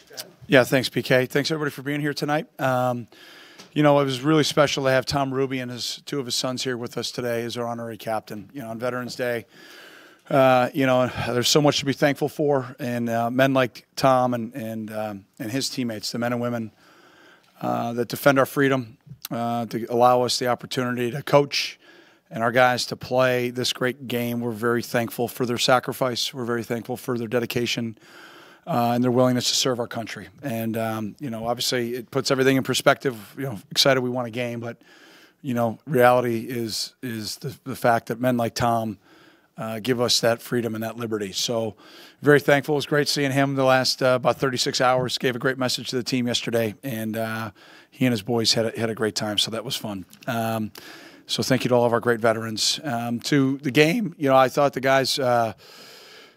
Coach. Yeah, thanks, PK. Thanks, everybody, for being here tonight. You know, it was really special to have Tom Ruby and two of his sons here with us today as our honorary captain, you know, on Veterans Day. You know, there's so much to be thankful for, and men like Tom and his teammates, the men and women that defend our freedom, to allow us the opportunity to coach and our guys to play this great game. We're very thankful for their sacrifice. We're very thankful for their dedication and their willingness to serve our country. And, you know, obviously it puts everything in perspective. You know, excited we won a game, but, you know, reality is the fact that men like Tom give us that freedom and that liberty. So very thankful. It was great seeing him the last about 36 hours. Gave a great message to the team yesterday, and he and his boys had a great time, so that was fun. So thank you to all of our great veterans. To the game, you know, I thought the guys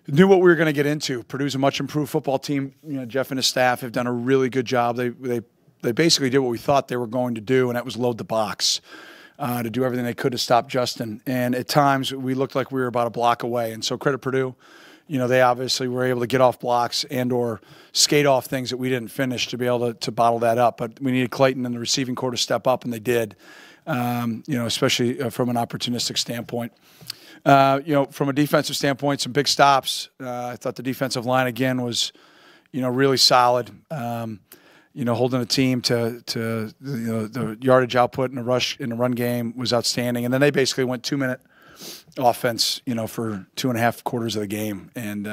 knew what we were going to get into. Purdue's a much improved football team. You know, Jeff and his staff have done a really good job. They basically did what we thought they were going to do, and that was load the box. To do everything they could to stop Justin. And at times, we looked like we were about a block away. And so credit Purdue. You know, they obviously were able to get off blocks and or skate off things that we didn't finish to be able to bottle that up. But we needed Clayton and the receiving corps to step up, and they did, you know, especially from an opportunistic standpoint. You know, from a defensive standpoint, some big stops. I thought the defensive line, again, was, you know, really solid. You know, holding a team to you know, the yardage output in the run game was outstanding. And then they basically went 2-minute offense, you know, for 2.5 quarters of the game. And,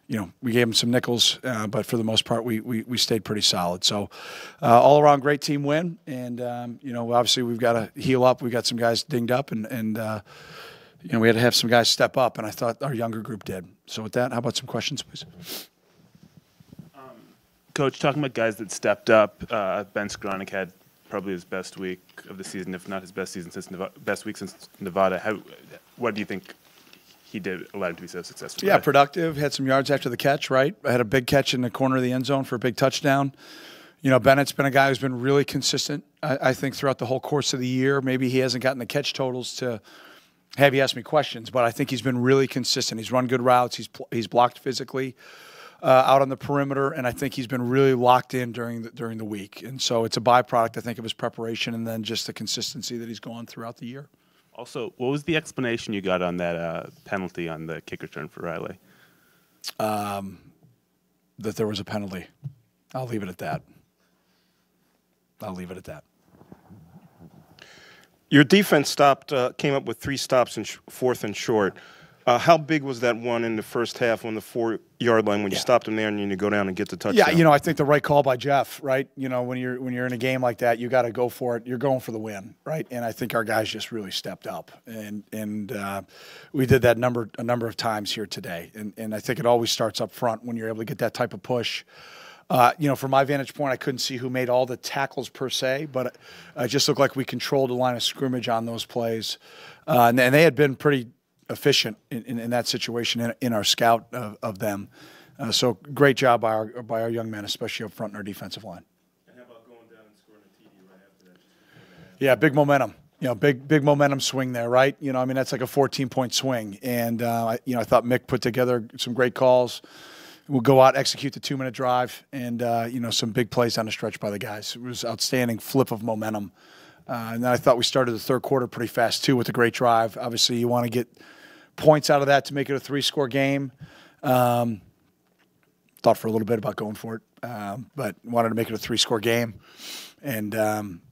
you know, we gave them some nickels, but for the most part, we stayed pretty solid. So all around great team win. And, you know, obviously we've got to heal up. We've got some guys dinged up and you know, we had to have some guys step up. And I thought our younger group did. So with that, how about some questions, please? Coach, talking about guys that stepped up, Ben Skowronek had probably his best week of the season, if not his best season since best week since Nevada. What do you think he did allowed him to be so successful? Yeah, productive. Had some yards after the catch, right? I had a big catch in the corner of the end zone for a big touchdown. You know, Bennett's been a guy who's been really consistent, I think, throughout the whole course of the year. Maybe he hasn't gotten the catch totals to have you ask me questions, but I think he's been really consistent. He's run good routes. He's blocked physically. Out on the perimeter, and I think he's been really locked in during the week. And so it's a byproduct, I think, of his preparation and then just the consistency that he's gone throughout the year. Also, what was the explanation you got on that penalty on the kick return for Riley? That there was a penalty. I'll leave it at that. Your defense came up with 3 stops in 4th and short. How big was that one in the first half on the 4-yard line when you stopped them there and you go down and get the touchdown? Yeah, you know, I think the right call by Jeff, right? You know, when you're in a game like that, you got to go for it. You're going for the win, right? And I think our guys just really stepped up, and we did that a number of times here today. And I think it always starts up front when you're able to get that type of push. You know, from my vantage point, I couldn't see who made all the tackles per se, but it just looked like we controlled the line of scrimmage on those plays, and they had been pretty efficient in that situation in our scout of them. So great job by our young men, especially up front in our defensive line. And how about going down and scoring a TD right after that? Yeah, big momentum. You know, big momentum swing there, right? You know, I mean, that's like a 14-point swing. And, you know, I thought Mick put together some great calls. We'll go out, execute the 2-minute drive, and, you know, some big plays on the stretch by the guys. It was outstanding flip of momentum. And then I thought we started the third quarter pretty fast, too, with a great drive. Obviously, you want to get points out of that to make it a 3-score game. Thought for a little bit about going for it, but wanted to make it a 3-score game. And,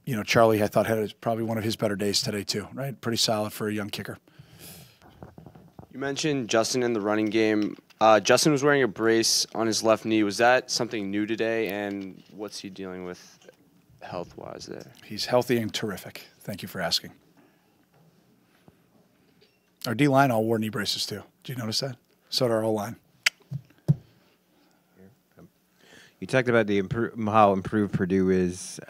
you know, Charlie, I thought, had probably one of his better days today, too, right? Pretty solid for a young kicker. You mentioned Justin in the running game. Justin was wearing a brace on his left knee. Was that something new today, and what's he dealing with health-wise there? He's healthy and terrific. Thank you for asking. Our D-line all wore knee braces, too. Did you notice that? So did our O-line. You talked about how improved Purdue is.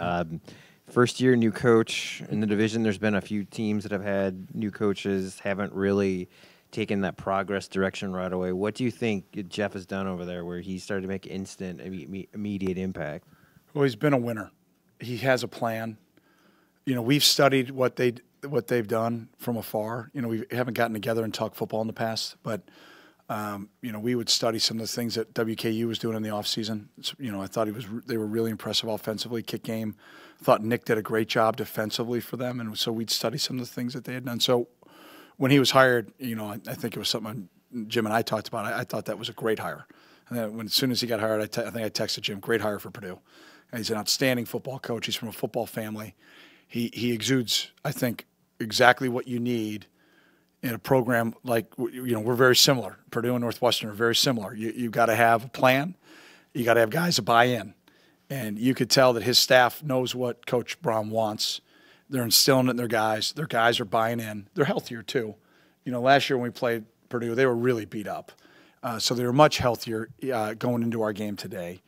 First year, new coach in the division. There's been a few teams that have had new coaches, haven't really taken that progress direction right away. What do you think Jeff has done over there where he started to make instant, immediate impact? Well, he's been a winner. He has a plan. You know, we've studied what they've done from afar. You know, we haven't gotten together and talked football in the past, but We would study some of the things that WKU was doing in the offseason. I thought they were really impressive offensively, kick game. I thought Nick did a great job defensively for them, and so we'd study some of the things that they had done. So when he was hired, I think it was something Jim and I talked about. I thought that was a great hire. And then as soon as he got hired, I think I texted Jim, great hire for Purdue. And he's an outstanding football coach. He's from a football family. He exudes, I think, exactly what you need in a program like, we're very similar. Purdue and Northwestern are very similar. You've got to have a plan. You got to have guys to buy in. And you could tell that his staff knows what Coach Braun wants. They're instilling it in their guys. Their guys are buying in. They're healthier, too. Last year when we played Purdue, they were really beat up. So they were much healthier going into our game today.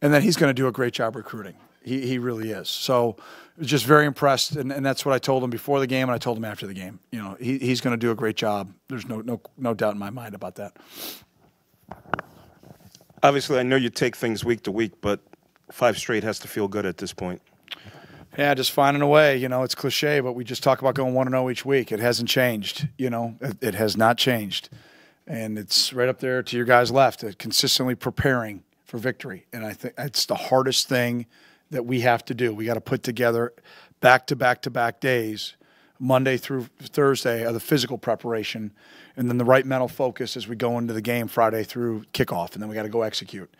And then he's going to do a great job recruiting. He really is. So just very impressed, and that's what I told him before the game, and I told him after the game. He's going to do a great job. There's no doubt in my mind about that. Obviously, I know you take things week to week, but 5 straight has to feel good at this point. Yeah, just finding a way. It's cliche, but we just talk about going 1-0 each week. It hasn't changed. It has not changed. And it's right up there to your guys left, consistently preparing for victory. And I think it's the hardest thing that we have to do. We got to put together back-to-back days, Monday through Thursday, of the physical preparation, and then the right mental focus as we go into the game Friday through kickoff, and then we got to go execute.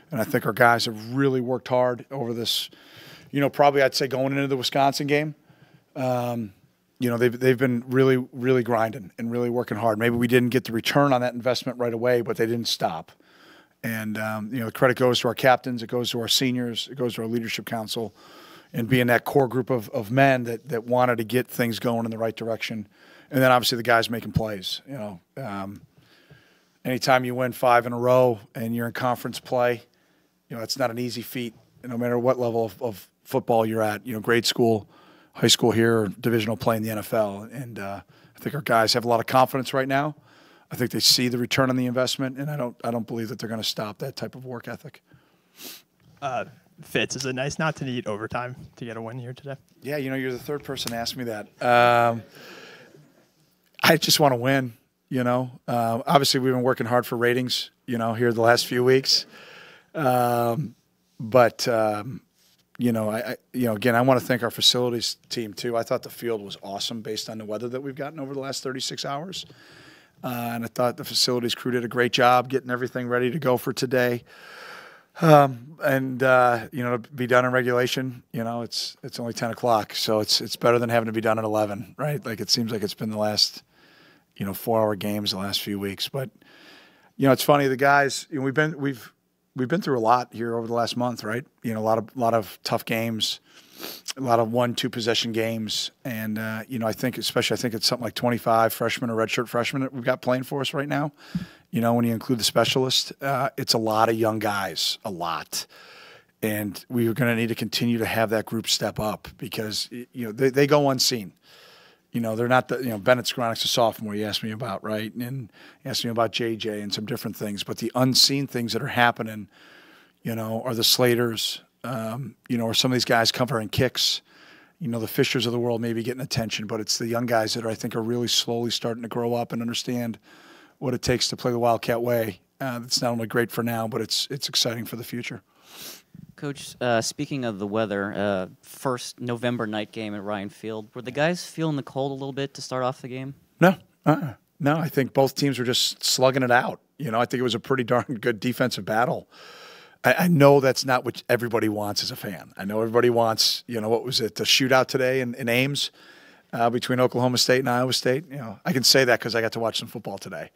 And I think our guys have really worked hard over this, probably I'd say going into the Wisconsin game. They've been really, really grinding and really working hard. Maybe we didn't get the return on that investment right away, but they didn't stop. And, the credit goes to our captains, it goes to our seniors, it goes to our leadership council, and being that core group of men that wanted to get things going in the right direction. And then obviously the guys making plays. Anytime you win 5 in a row and you're in conference play, it's not an easy feat, no matter what level of football you're at, grade school, high school here, or divisional play in the NFL. And I think our guys have a lot of confidence right now. I think they see the return on the investment, and I don't believe that they're going to stop that type of work ethic. Fitz, is it nice not to need overtime to get a win here today? Yeah, you're the third person to ask me that. I just want to win. Obviously we've been working hard for ratings. Here the last few weeks, but again, I want to thank our facilities team too. I thought the field was awesome based on the weather that we've gotten over the last 36 hours. And I thought the facilities crew did a great job getting everything ready to go for today. To be done in regulation, it's only 10 o'clock, so it's better than having to be done at 11, right? Like it seems like it's been the last, 4-hour games the last few weeks. But it's funny, the guys, we've been through a lot here over the last month, right? A lot of tough games. A lot of 1-2 possession games, and I think it's something like 25 freshmen or redshirt freshmen that we've got playing for us right now. When you include the specialists, it's a lot of young guys, a lot, and we're going to need to continue to have that group step up because they go unseen. They're not the Bennett Skronik's a sophomore. You asked me about, right, and you asked me about JJ and some different things, but the unseen things that are happening, are the Slaters. Or some of these guys covering kicks, the Fishers of the world maybe getting attention, but it's the young guys that I think are really slowly starting to grow up and understand what it takes to play the Wildcat way. It's not only great for now, but it's exciting for the future. Coach, speaking of the weather, first November night game at Ryan Field, were the guys feeling the cold a little bit to start off the game? No, no. I think both teams were just slugging it out. I think it was a pretty darn good defensive battle. I know that's not what everybody wants as a fan. I know everybody wants, what was it, the shootout today in Ames between Oklahoma State and Iowa State. I can say that because I got to watch some football today.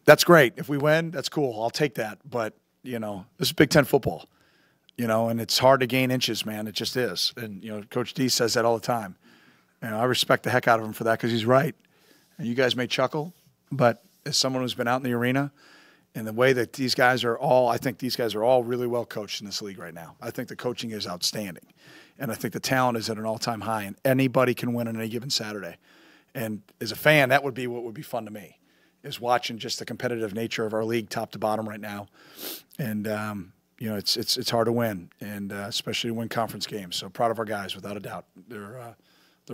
That's great. If we win, that's cool. I'll take that. But, this is Big Ten football, and it's hard to gain inches, man. It just is. And, Coach D says that all the time. I respect the heck out of him for that because he's right. And you guys may chuckle, but as someone who's been out in the arena, and the way that these guys are all, I think these guys are all really well coached in this league right now. I think the coaching is outstanding. And I think the talent is at an all-time high, and anybody can win on any given Saturday. And as a fan, that would be what would be fun to me, is watching just the competitive nature of our league top to bottom right now. And, it's hard to win, and especially to win conference games. So proud of our guys, without a doubt. They're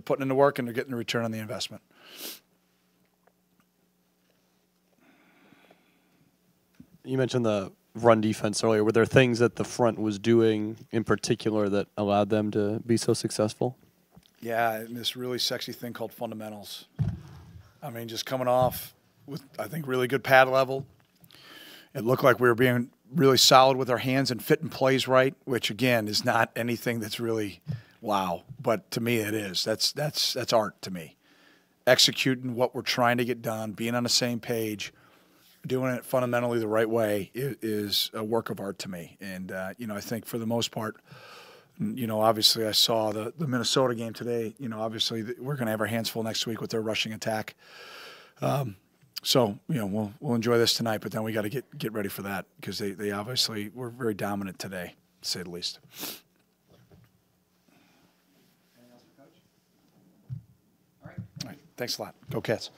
putting in the work, and they're getting the return on the investment. you mentioned the run defense earlier. Were there things that the front was doing in particular that allowed them to be so successful? Yeah, and this really sexy thing called fundamentals. I mean, just coming off with, I think, really good pad level. It looked like we were being really solid with our hands and fitting plays right, which, again, is not anything that's really wow. But to me, it is. That's art to me. Executing what we're trying to get done, being on the same page, doing it fundamentally the right way is a work of art to me. And, I think for the most part, obviously I saw the Minnesota game today. Obviously we're going to have our hands full next week with their rushing attack. So, we'll enjoy this tonight, but then we got to get ready for that because they obviously were very dominant today, to say the least. Anything else for Coach? All right. Thanks a lot. Go Cats.